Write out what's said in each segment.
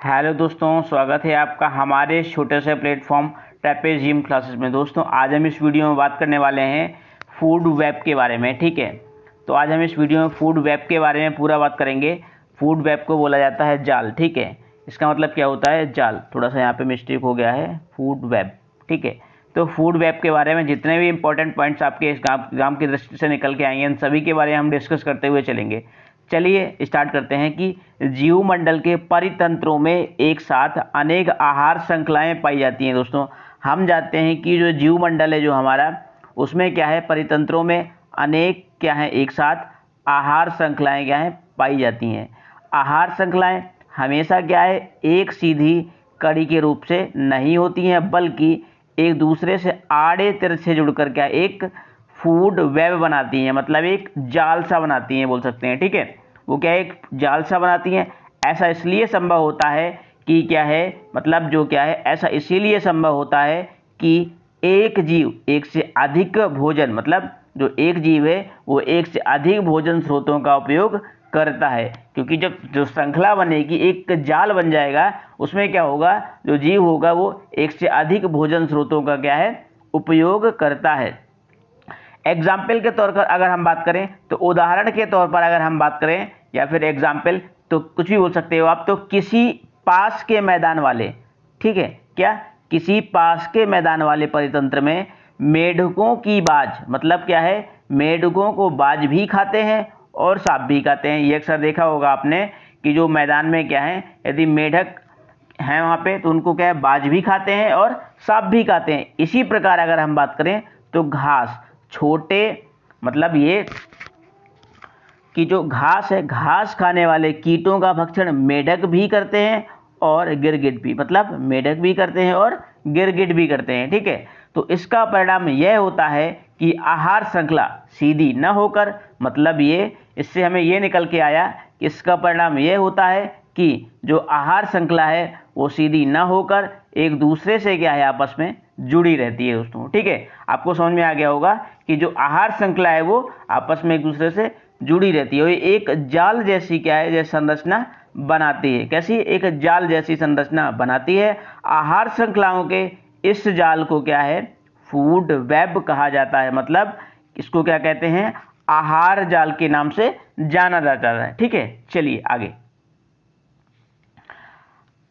Hello दोस्तों, स्वागत है आपका हमारे छोटे से प्लेटफॉर्म ट्रेपेजियम क्लासेस में। दोस्तों आज हम इस वीडियो में बात करने वाले हैं फूड वेब के बारे में। ठीक है, तो आज हम इस वीडियो में फूड वेब के बारे में पूरा बात करेंगे। फूड वेब को बोला जाता है जाल। ठीक है, इसका मतलब क्या होता है? जाल। थोड़ा सा यहाँ पे मिस्टेक हो गया है, फूड वेब। ठीक है, तो फूड वेब के बारे में जितने भी इंपॉर्टेंट पॉइंट्स आपके एग्जाम की दृष्टि से निकल के आएंगे, इन सभी के बारे में हम डिस्कस करते हुए चलेंगे। चलिए स्टार्ट करते हैं कि जीवमंडल के परितंत्रों में एक साथ अनेक आहार श्रृंखलाएं पाई जाती हैं। दोस्तों हम जानते हैं कि जो जीवमंडल है जो हमारा, उसमें क्या है, परितंत्रों में अनेक क्या है, एक साथ आहार श्रृंखलाएं क्या है, पाई जाती हैं। आहार श्रृंखलाएं हमेशा क्या है, एक सीधी कड़ी के रूप से नहीं होती हैं, बल्कि एक दूसरे से आड़े तिरछे जुड़कर क्या एक फूड वेब बनाती हैं, मतलब एक जाल सा बनाती हैं, बोल सकते हैं। ठीक है, वो क्या है, एक जाल सा बनाती हैं। ऐसा इसलिए संभव होता है कि क्या है, मतलब जो क्या है, ऐसा इसीलिए संभव होता है कि एक जीव एक से अधिक भोजन, मतलब जो एक जीव है वो एक से अधिक भोजन स्रोतों का उपयोग करता है। क्योंकि जब जो श्रृंखला बनेगी, एक जाल बन जाएगा, उसमें क्या होगा, जो जीव होगा वो एक से अधिक भोजन स्रोतों का क्या है, उपयोग करता है। एग्जाम्पल के तौर पर अगर हम बात करें, तो उदाहरण के तौर पर अगर हम बात करें, या फिर एग्जाम्पल तो कुछ भी बोल सकते हो आप, तो किसी पास के मैदान वाले, ठीक है, क्या किसी पास के मैदान वाले परितंत्र में मेढकों की बाज, मतलब क्या है, मेढकों को बाज भी खाते हैं और सांप भी खाते हैं। ये अक्सर देखा होगा आपने कि जो मैदान में क्या है, यदि मेढक हैं वहाँ पे, तो उनको क्या है, बाज भी खाते हैं और सांप भी खाते हैं। इसी प्रकार अगर हम बात करें तो घास, छोटे, मतलब ये कि जो घास है, घास खाने वाले कीटों का भक्षण मेढक भी करते हैं और गिरगिट भी, मतलब मेढक भी करते हैं और गिरगिट भी करते हैं। ठीक है, तो इसका परिणाम यह होता है कि आहार श्रृंखला सीधी न होकर, मतलब ये, इससे हमें ये निकल के आया कि इसका परिणाम यह होता है कि जो आहार श्रृंखला है वो सीधी न होकर एक दूसरे से क्या है, आपस में जुड़ी रहती है। दोस्तों ठीक है, आपको समझ में आ गया होगा कि जो आहार श्रृंखला है वो आपस में एक दूसरे से जुड़ी रहती है, एक जाल जैसी क्या है, जैसे संरचना बनाती है। कैसी? एक जाल जैसी संरचना बनाती है। आहार श्रृंखलाओं के इस जाल को क्या है, फूड वेब कहा जाता है। मतलब इसको क्या कहते हैं, आहार जाल के नाम से जाना जाता है। ठीक है, चलिए आगे।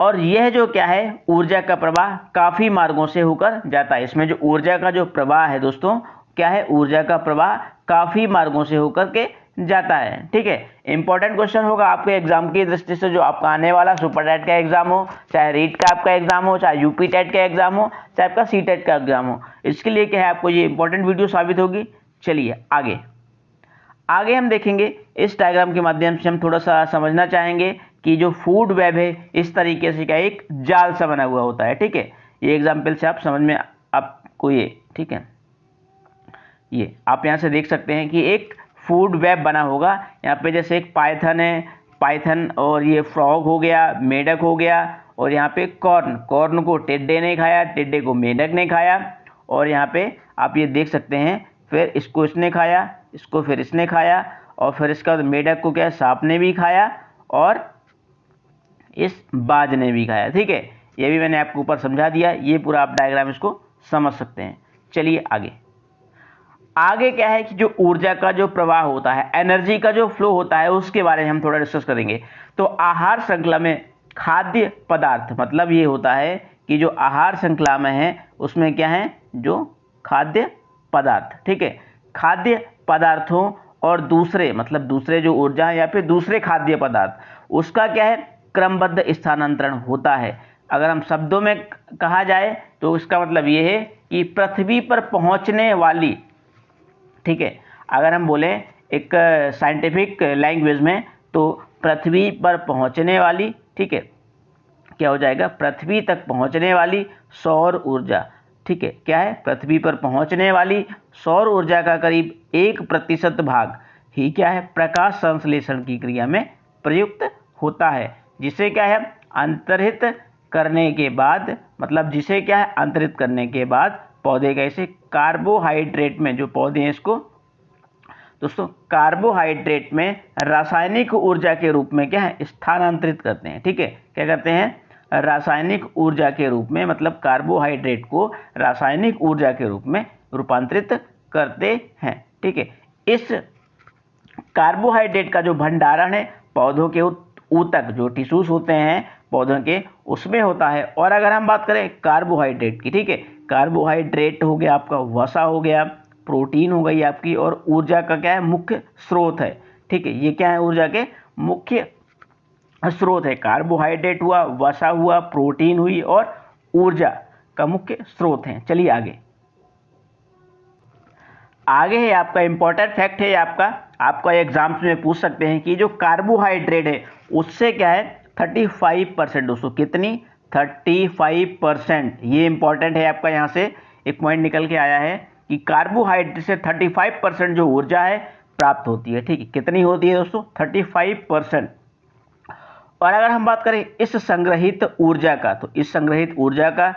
और यह जो क्या है, ऊर्जा का प्रवाह काफी मार्गों से होकर जाता है। इसमें जो ऊर्जा का जो प्रवाह है दोस्तों, क्या है, ऊर्जा का प्रवाह काफी मार्गों से होकर के जाता है। ठीक है, इंपॉर्टेंट क्वेश्चन होगा आपके एग्जाम की दृष्टि से, जो आपका आने वाला सुपर टेट का एग्जाम हो, चाहे रीट का आपका एग्जाम हो, चाहे यूपी टेट का एग्जाम हो, चाहे आपका सी टेट का एग्जाम हो, इसके लिए क्या है, आपको ये इंपॉर्टेंट वीडियो साबित होगी। चलिए आगे हम देखेंगे। इस डायग्राम के माध्यम से हम थोड़ा सा समझना चाहेंगे कि जो फूड वेब है इस तरीके से क्या एक जाल सा बना हुआ होता है। ठीक है, ये एग्जाम्पल से आप समझ में आपको ये, ठीक है, ये आप यहाँ से देख सकते हैं कि एक फूड वेब बना होगा। यहाँ पे जैसे एक पाइथन है, पाइथन, और ये फ्रॉग हो गया, मेढक हो गया, और यहाँ पे कॉर्न को टिड्डे ने खाया, टिड्डे को मेढक ने खाया, और यहाँ पे आप ये देख सकते हैं, फिर इसको इसने खाया, इसको फिर इसने खाया, और फिर इसका मेढक को क्या, सांप ने भी खाया और इस बाज ने भी खाया। ठीक है, ये भी मैंने आपको ऊपर समझा दिया, ये पूरा आप डायग्राम इसको समझ सकते हैं। चलिए आगे क्या है कि जो ऊर्जा का जो प्रवाह होता है, एनर्जी का जो फ्लो होता है, उसके बारे में हम थोड़ा डिस्कस करेंगे। तो आहार श्रृंखला में खाद्य पदार्थ, मतलब ये होता है कि जो आहार श्रृंखला में है उसमें क्या है, जो खाद्य पदार्थ, ठीक है, खाद्य पदार्थों और दूसरे, मतलब दूसरे जो ऊर्जा या फिर दूसरे खाद्य पदार्थ, उसका क्या है, क्रमबद्ध स्थानांतरण होता है। अगर हम शब्दों में कहा जाए तो इसका मतलब ये है कि पृथ्वी पर पहुंचने वाली, ठीक है, अगर हम बोले एक साइंटिफिक लैंग्वेज में, तो पृथ्वी पर पहुंचने वाली, ठीक है, क्या हो जाएगा, पृथ्वी तक पहुंचने वाली सौर ऊर्जा। ठीक है, क्या है, पृथ्वी पर पहुंचने वाली सौर ऊर्जा का करीब 1% भाग ही क्या है, प्रकाश संश्लेषण की क्रिया में प्रयुक्त होता है, जिसे क्या है, अंतरित करने के बाद, मतलब जिसे क्या है, अंतरित करने के बाद पौधे कैसे कार्बोहाइड्रेट में, जो पौधे हैं इसको, दोस्तों कार्बोहाइड्रेट में रासायनिक ऊर्जा के रूप में क्या है, स्थानांतरित करते हैं। ठीक है, क्या करते हैं, रासायनिक ऊर्जा के रूप में, मतलब कार्बोहाइड्रेट को रासायनिक ऊर्जा के रूप में रूपांतरित करते हैं। ठीक है, इस कार्बोहाइड्रेट का जो भंडारण है पौधों के ऊतक, जो टिश्यूज होते हैं पौधों के, उसमें होता है। और अगर हम बात करें कार्बोहाइड्रेट की, ठीक है, कार्बोहाइड्रेट हो गया आपका, वसा हो गया, प्रोटीन हो गई आपकी, और ऊर्जा का क्या है, मुख्य स्रोत है। ठीक है, ये क्या है, ऊर्जा के मुख्य स्रोत है। कार्बोहाइड्रेट हुआ, वसा हुआ, प्रोटीन हुई और ऊर्जा का मुख्य स्रोत है। चलिए आगे है आपका इंपॉर्टेंट फैक्ट है आपका एग्जाम्स में पूछ सकते हैं कि जो कार्बोहाइड्रेट है उससे क्या है 35%। दोस्तों कितनी, 35%। ये इंपॉर्टेंट है आपका, यहाँ से एक पॉइंट निकल के आया है कि कार्बोहाइड्रेट से 35% जो ऊर्जा है प्राप्त होती है। ठीक है, कितनी होती है दोस्तों, 35%। और अगर हम बात करें इस संग्रहित ऊर्जा का, तो इस संग्रहित ऊर्जा का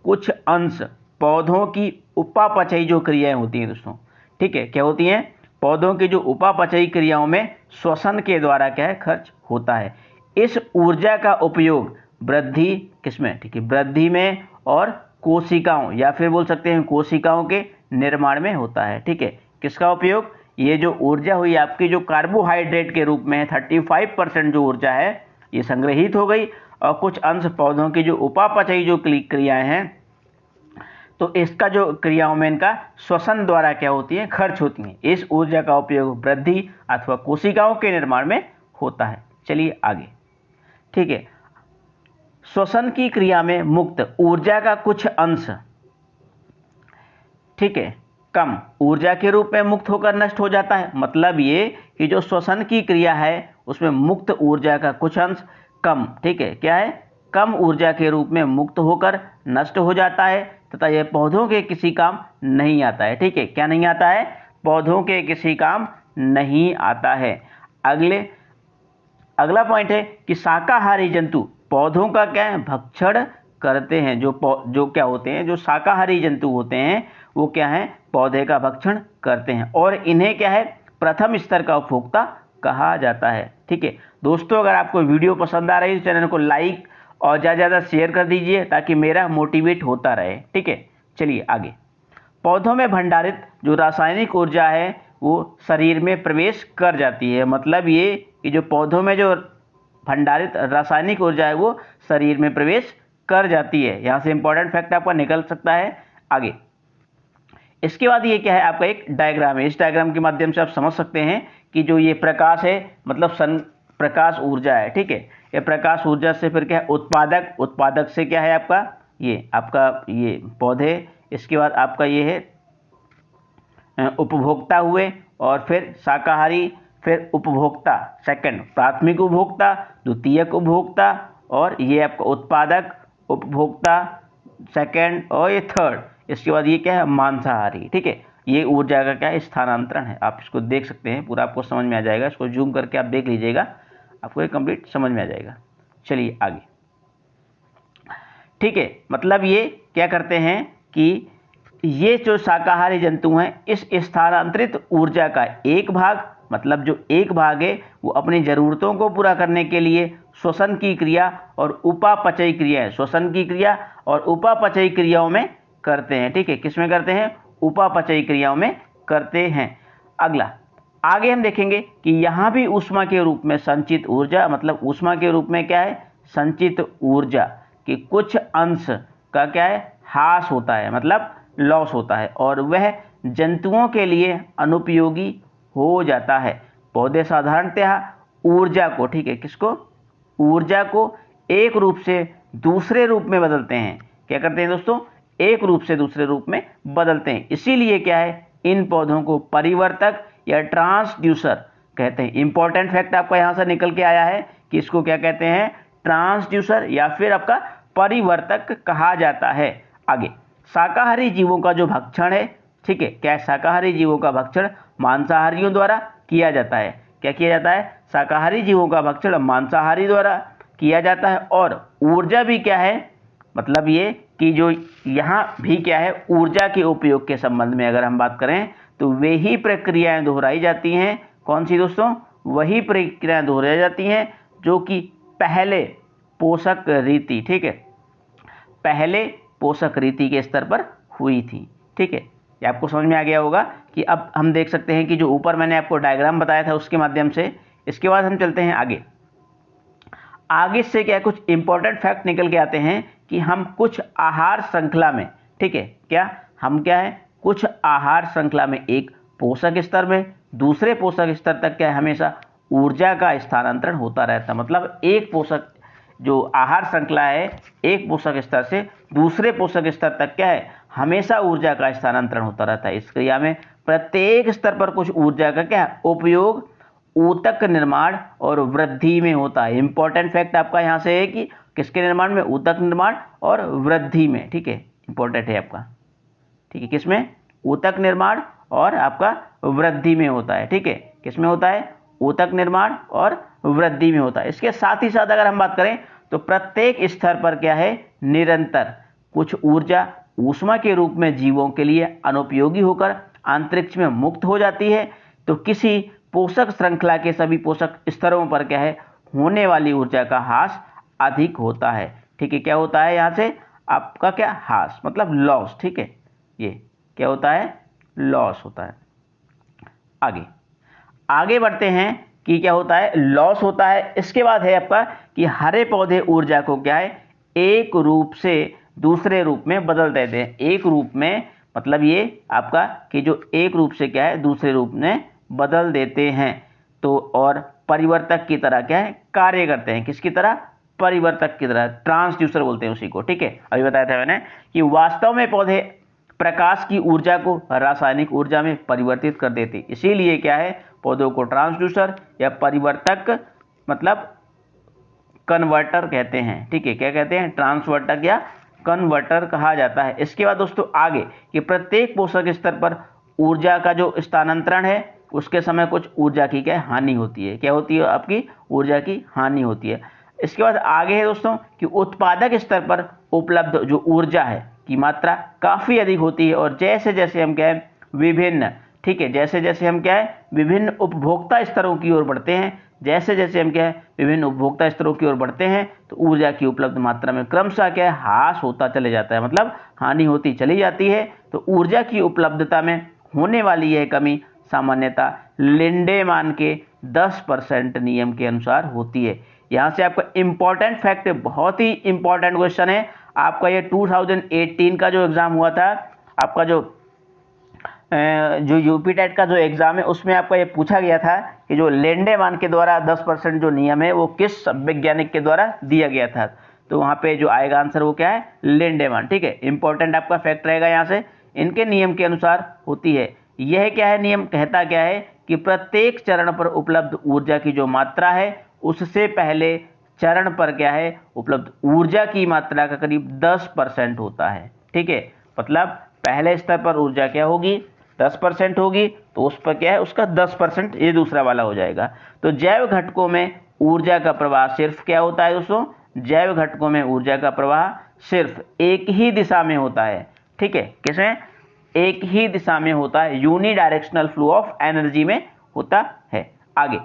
कुछ अंश पौधों की उपापचयी जो क्रियाएं होती हैं दोस्तों, ठीक है, क्या होती हैं, पौधों की जो उपापचयी क्रियाओं में श्वसन के द्वारा क्या है, खर्च होता है। इस ऊर्जा का उपयोग वृद्धि किसमें, ठीक है, वृद्धि में और कोशिकाओं, या फिर बोल सकते हैं कोशिकाओं के निर्माण में होता है। ठीक है, किसका उपयोग, ये जो ऊर्जा हुई आपकी जो कार्बोहाइड्रेट के रूप में है, 35% जो ऊर्जा है ये संग्रहित हो गई, और कुछ अंश पौधों की जो उपापचयी जो क्रियाएं हैं, तो इसका जो क्रियाओं में इनका श्वसन द्वारा क्या होती है, खर्च होती हैं। इस ऊर्जा का उपयोग वृद्धि अथवा कोशिकाओं के निर्माण में होता है। चलिए आगे, ठीक है, श्वसन की क्रिया में मुक्त ऊर्जा का कुछ अंश, ठीक है, कम ऊर्जा के रूप में मुक्त होकर नष्ट हो जाता है। मतलब ये कि जो श्वसन की क्रिया है उसमें मुक्त ऊर्जा का कुछ अंश कम, ठीक है, क्या है, कम ऊर्जा के रूप में मुक्त होकर नष्ट हो जाता है, तथा यह पौधों के किसी काम नहीं आता है। ठीक है, क्या नहीं आता है, पौधों के किसी काम नहीं आता है। अगला पॉइंट है कि शाकाहारी जंतु पौधों का क्या है, भक्षण करते हैं। जो क्या होते हैं, जो शाकाहारी जंतु होते हैं वो क्या है, पौधे का भक्षण करते हैं, और इन्हें क्या है, प्रथम स्तर का उपभोक्ता कहा जाता है। ठीक है दोस्तों, अगर आपको वीडियो पसंद आ रही है तो चैनल को लाइक और ज़्यादा से ज़्यादा शेयर कर दीजिए ताकि मेरा मोटिवेट होता रहे। ठीक है, चलिए आगे। पौधों में भंडारित जो रासायनिक ऊर्जा है वो शरीर में प्रवेश कर जाती है। मतलब ये कि जो पौधों में जो भंडारित रासायनिक ऊर्जा है वो शरीर में प्रवेश कर जाती है। यहाँ से इंपॉर्टेंट फैक्ट आपका निकल सकता है। आगे इसके बाद ये क्या है, आपका एक डायग्राम है। इस डायग्राम के माध्यम से आप समझ सकते हैं कि जो ये प्रकाश है मतलब प्रकाश ऊर्जा है। ठीक है, ये प्रकाश ऊर्जा से फिर क्या है, उत्पादक से क्या है आपका ये पौधे, इसके बाद आपका ये है उपभोक्ता हुए, और फिर शाकाहारी, फिर उपभोक्ता सेकंड, प्राथमिक उपभोक्ता, द्वितीयक उपभोक्ता, और ये आपका उत्पादक, उपभोक्ता सेकंड, और ये थर्ड, इसके बाद ये क्या है, मांसाहारी। ठीक है, ये ऊर्जा का क्या है, स्थानांतरण है। आप इसको देख सकते हैं, पूरा आपको समझ में आ जाएगा। इसको जूम करके आप देख लीजिएगा, आपको ये कंप्लीट समझ में आ जाएगा। चलिए आगे, ठीक है, मतलब ये क्या करते हैं कि ये जो शाकाहारी जंतु हैं इस स्थानांतरित ऊर्जा का एक भाग, मतलब जो एक भाग है वो अपनी ज़रूरतों को पूरा करने के लिए श्वसन की क्रिया और उपापचयी क्रिया, श्वसन की क्रिया और उपापचयी क्रियाओं में करते हैं। ठीक है, किस में करते हैं, उपापचयी क्रियाओं में करते हैं। अगला आगे हम देखेंगे कि यहाँ भी ऊष्मा के रूप में संचित ऊर्जा, मतलब ऊष्मा के रूप में क्या है, संचित ऊर्जा कि कुछ अंश का क्या है, ह्रास होता है, मतलब लॉस होता है, और वह जंतुओं के लिए अनुपयोगी हो जाता है। पौधे साधारणतः ऊर्जा को, ठीक है, किसको, ऊर्जा को एक रूप से दूसरे रूप में बदलते हैं। क्या करते हैं दोस्तों, एक रूप से दूसरे रूप में बदलते हैं। इसीलिए क्या है, इन पौधों को परिवर्तक या ट्रांसड्यूसर कहते हैं। इंपॉर्टेंट फैक्ट आपका यहाँ से निकल के आया है कि इसको क्या कहते हैं, ट्रांसड्यूसर या फिर आपका परिवर्तक कहा जाता है। आगे शाकाहारी जीवों का जो भक्षण है, ठीक है, क्या शाकाहारी जीवों का भक्षण मांसाहारियों द्वारा किया जाता है। क्या किया जाता है, शाकाहारी जीवों का भक्षण मांसाहारी द्वारा किया जाता है। और ऊर्जा भी क्या है, मतलब ये कि जो यहाँ भी क्या है, ऊर्जा के उपयोग के संबंध में अगर हम बात करें तो वे ही प्रक्रियाएं दोहराई जाती हैं। कौन सी दोस्तों? वही प्रक्रियाएं दोहराई जाती हैं जो कि पहले पोषक रीति, ठीक है, पहले पोषक रीति के स्तर पर हुई थी। ठीक है, ये आपको समझ में आ गया होगा कि अब हम देख सकते हैं कि जो ऊपर मैंने आपको डायग्राम बताया था उसके माध्यम से। इसके बाद हम चलते हैं आगे। आगे से क्या कुछ इंपॉर्टेंट फैक्ट निकल के आते हैं कि हम कुछ आहार श्रृंखला में, ठीक है, क्या हम क्या है, कुछ आहार श्रृंखला में एक पोषक स्तर में दूसरे पोषक स्तर तक क्या है, हमेशा ऊर्जा का स्थानांतरण होता रहता है। मतलब एक पोषक जो आहार श्रृंखला है, एक पोषक स्तर से दूसरे पोषक स्तर तक क्या है, हमेशा ऊर्जा का स्थानांतरण होता रहता है। इस क्रिया में प्रत्येक स्तर पर कुछ ऊर्जा का क्या है, उपयोग ऊतक निर्माण और वृद्धि में होता है। इंपॉर्टेंट फैक्ट आपका यहाँ से है कि किसके निर्माण में? ऊतक निर्माण और वृद्धि में। ठीक है, इंपॉर्टेंट है आपका। ठीक है, किसमें? ऊतक निर्माण और आपका वृद्धि में होता है। ठीक है, किसमें होता है? ऊतक निर्माण और वृद्धि में होता है। इसके साथ ही साथ अगर हम बात करें तो प्रत्येक स्तर पर क्या है, निरंतर कुछ ऊर्जा ऊष्मा के रूप में जीवों के लिए अनुपयोगी होकर अंतरिक्ष में मुक्त हो जाती है। तो किसी पोषक श्रृंखला के सभी पोषक स्तरों पर क्या है, होने वाली ऊर्जा का ह्रास अधिक होता है। ठीक है, क्या होता है यहाँ से आपका क्या, ह्रास मतलब लॉस। ठीक है, ये क्या होता है, लॉस होता है। आगे बढ़ते हैं कि क्या होता है, लॉस होता है। इसके बाद है आपका कि हरे पौधे ऊर्जा को क्या है, एक रूप से दूसरे रूप में बदल देते हैं। एक रूप में मतलब ये आपका कि जो एक रूप से क्या है, दूसरे रूप में बदल देते हैं। तो और परिवर्तक की तरह क्या है, कार्य करते हैं। किसकी तरह? परिवर्तक की तरह, ट्रांसड्यूसर बोलते हैं उसी को। ठीक है, अभी बताया था मैंने कि वास्तव में पौधे प्रकाश की ऊर्जा को रासायनिक ऊर्जा में परिवर्तित कर देते, इसीलिए क्या है, पौधों को ट्रांसड्यूसर या परिवर्तक मतलब कन्वर्टर कहते हैं। ठीक है, क्या कहते हैं? ट्रांसवर्टक या कन्वर्टर कहा जाता है। इसके बाद दोस्तों आगे कि प्रत्येक पोषक स्तर पर ऊर्जा का जो स्थानांतरण है उसके समय कुछ ऊर्जा की क्या हानि होती है। क्या होती है? आपकी ऊर्जा की हानि होती है। इसके बाद आगे है दोस्तों कि उत्पादक स्तर पर उपलब्ध जो ऊर्जा है की मात्रा काफी अधिक होती है। और जैसे जैसे हम क्या है, विभिन्न, ठीक है, जैसे जैसे हम क्या है, विभिन्न उपभोक्ता स्तरों की ओर बढ़ते हैं, जैसे जैसे हम क्या है, विभिन्न उपभोक्ता स्तरों की ओर बढ़ते हैं, तो ऊर्जा की उपलब्ध मात्रा में क्रमशः क्या है, ह्रास होता चले जाता है, मतलब हानि होती चली जाती है। तो ऊर्जा की उपलब्धता में होने वाली यह कमी सामान्यतः लिंडेमान के 10% नियम के अनुसार होती है। यहाँ से आपका इंपॉर्टेंट फैक्ट, बहुत ही इंपॉर्टेंट क्वेश्चन है आपका, ये 2018 का जो एग्जाम हुआ था आपका, जो यूपी टेट का जो एग्जाम है उसमें आपका ये पूछा गया था कि जो लिंडेमान के द्वारा 10% जो नियम है वो किस वैज्ञानिक के द्वारा दिया गया था। तो वहाँ पे जो आएगा आंसर वो क्या है, लिंडेमान। ठीक है, इंपॉर्टेंट आपका फैक्ट रहेगा यहाँ से। इनके नियम के अनुसार होती है। यह क्या है, नियम कहता क्या है कि प्रत्येक चरण पर उपलब्ध ऊर्जा की जो मात्रा है उससे पहले चरण पर क्या है, उपलब्ध ऊर्जा की मात्रा का करीब 10% होता है। ठीक है, मतलब पहले स्तर पर ऊर्जा क्या होगी, 10% होगी, तो उस पर क्या है, उसका 10% ये दूसरा वाला हो जाएगा। तो जैव घटकों में ऊर्जा का प्रवाह सिर्फ क्या होता है दोस्तों, जैव घटकों में ऊर्जा का प्रवाह सिर्फ एक ही दिशा में होता है। ठीक है, किसमें? एक ही दिशा में होता है, यूनिडायरेक्शनल फ्लो ऑफ एनर्जी में होता है। आगे,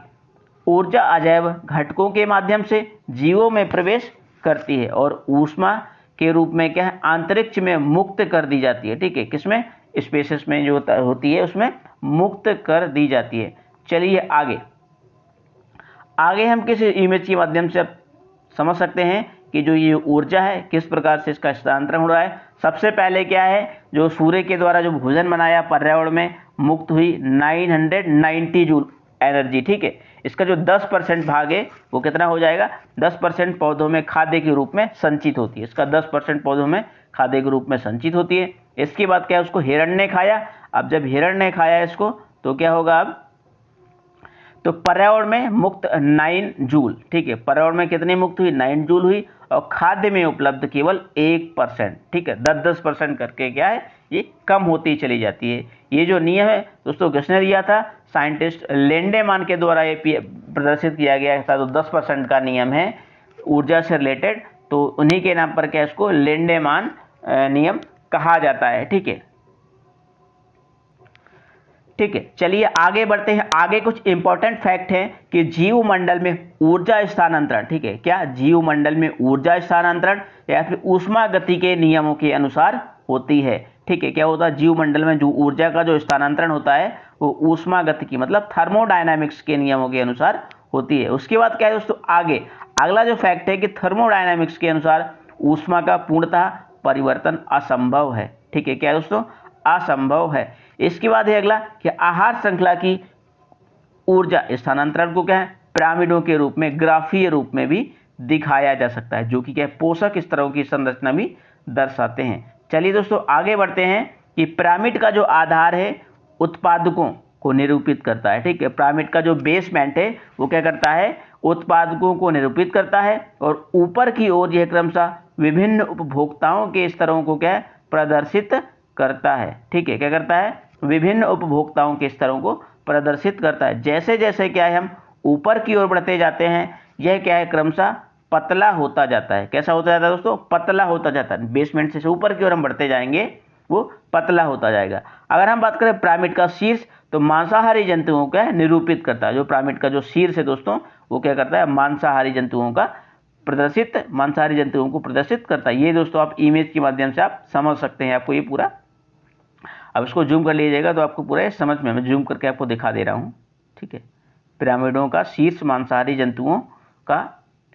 ऊर्जा अजैव घटकों के माध्यम से जीवों में प्रवेश करती है और ऊष्मा के रूप में क्या है, अंतरिक्ष में मुक्त कर दी जाती है। ठीक है, किसमें? स्पेसेस में जो होती है उसमें मुक्त कर दी जाती है। चलिए आगे हम किस इमेज के माध्यम से समझ सकते हैं कि जो ये ऊर्जा है किस प्रकार से इसका स्थानांतरण हो रहा है। सबसे पहले क्या है, जो सूर्य के द्वारा जो भोजन बनाया पर्यावरण में मुक्त हुई 990 जूल एनर्जी। ठीक है, इसका जो 10% भाग है वो कितना हो जाएगा, 10% पौधों में खाद्य के रूप में संचित होती है। इसका 10% पौधों में खाद्य के रूप में संचित होती है। इसके बाद क्या है, उसको हिरण ने खाया। अब जब हिरण ने खाया इसको तो क्या होगा, अब तो पर्यावरण में मुक्त 9 जूल। ठीक है, पर्यावरण में कितनी मुक्त हुई, 9 जूल हुई, और खाद्य में उपलब्ध केवल 1%। ठीक है, 10% करके क्या है, ये कम होती चली जाती है। ये जो नियम है दोस्तों किसने दिया था, साइंटिस्ट लिंडेमान के द्वारा ये प्रदर्शित किया गया था। तो 10% का नियम है ऊर्जा से रिलेटेड, तो उन्हीं के नाम पर क्या है, इसको लिंडेमान नियम कहा जाता है। ठीक है, ठीक है, चलिए आगे बढ़ते हैं। आगे कुछ इंपॉर्टेंट फैक्ट हैं कि जीव मंडल में ऊर्जा स्थानांतरण, ठीक है, क्या जीव मंडल में ऊर्जा स्थानांतरण या फिर ऊष्मा गति के नियमों के अनुसार होती है। ठीक है, क्या होता है, जीव मंडल में जो ऊर्जा का जो स्थानांतरण होता है वो ऊष्मा गति की मतलब थर्मोडायनामिक्स के नियमों के अनुसार होती है। उसके बाद क्या है दोस्तों, आगे अगला जो फैक्ट है कि थर्मोडायनामिक्स के अनुसार ऊष्मा का पूर्णतः परिवर्तन असंभव है। ठीक है, क्या है दोस्तों, असंभव है। इसके बाद है अगला कि आहार श्रृंखला की ऊर्जा स्थानांतरण को क्या है, पिरामिडों के रूप में, ग्राफीय रूप में भी दिखाया जा सकता है, जो कि क्या है, पोषक स्तरों की संरचना भी दर्शाते हैं। चलिए दोस्तों आगे बढ़ते हैं कि पिरामिड का जो आधार है उत्पादकों को निरूपित करता है। ठीक है, पिरामिड का जो बेसमेंट है वो क्या करता है, उत्पादकों को निरूपित करता है, और ऊपर की ओर यह क्रमशः विभिन्न उपभोक्ताओं के स्तरों को क्या है, प्रदर्शित करता है। ठीक है, क्या करता है, विभिन्न उपभोक्ताओं के स्तरों को प्रदर्शित करता है। जैसे जैसे क्या है हम ऊपर की ओर बढ़ते जाते हैं, यह क्या है, क्रमशः पतला होता जाता है। कैसा होता जाता है दोस्तों, पतला होता जाता है। बेसमेंट से ऊपर की ओर हम बढ़ते जाएंगे वो पतला होता जाएगा। अगर हम बात करें पिरामिड का शीर्ष, तो मांसाहारी जंतुओं का निरूपित करता है। जो पिरामिड का जो शीर्ष है दोस्तों वो क्या करता है, मांसाहारी जंतुओं को प्रदर्शित करता है। ये दोस्तों आप इमेज के माध्यम से आप समझ सकते हैं, आपको ये पूरा, अब इसको जूम कर लीजिएगा तो आपको पूरा समझ में, मैं जूम करके आपको दिखा दे रहा हूँ। ठीक है, पिरामिडों का शीर्ष मांसाहारी जंतुओं का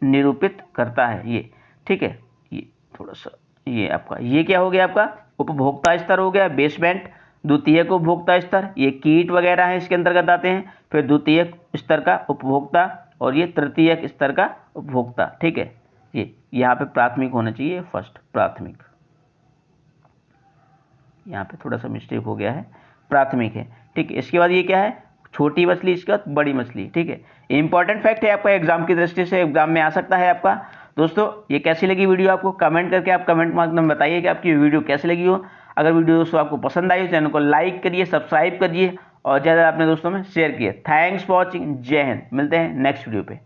निरूपित करता है ये। ठीक है, ये थोड़ा सा ये आपका, ये क्या हो गया, आपका उपभोक्ता स्तर हो गया, बेसमेंट। द्वितीयक उपभोक्ता स्तर, ये कीट वगैरह है इसके अंतर्गत आते हैं। फिर द्वितीयक स्तर का उपभोक्ता, और ये तृतीयक स्तर का उपभोक्ता। ठीक है, ये यहाँ पे प्राथमिक होना चाहिए, फर्स्ट प्राथमिक, यहाँ पे थोड़ा सा मिस्टेक हो गया है, प्राथमिक है। ठीक है, इसके बाद ये क्या है, छोटी मछली, इसके बाद बड़ी मछली। ठीक है, इंपॉर्टेंट फैक्ट है आपका, एग्जाम की दृष्टि से एग्जाम में आ सकता है आपका। दोस्तों ये कैसी लगी वीडियो आपको, कमेंट करके आप कमेंट बॉक्स में बताइए कि आपकी वीडियो कैसी लगी हो। अगर वीडियो दोस्तों आपको पसंद आई हो, चैनल को लाइक करिए, सब्सक्राइब करिए और ज़्यादा अपने दोस्तों में शेयर किए। थैंक्स फॉर वॉचिंग, जय हिंद। मिलते हैं नेक्स्ट वीडियो पे।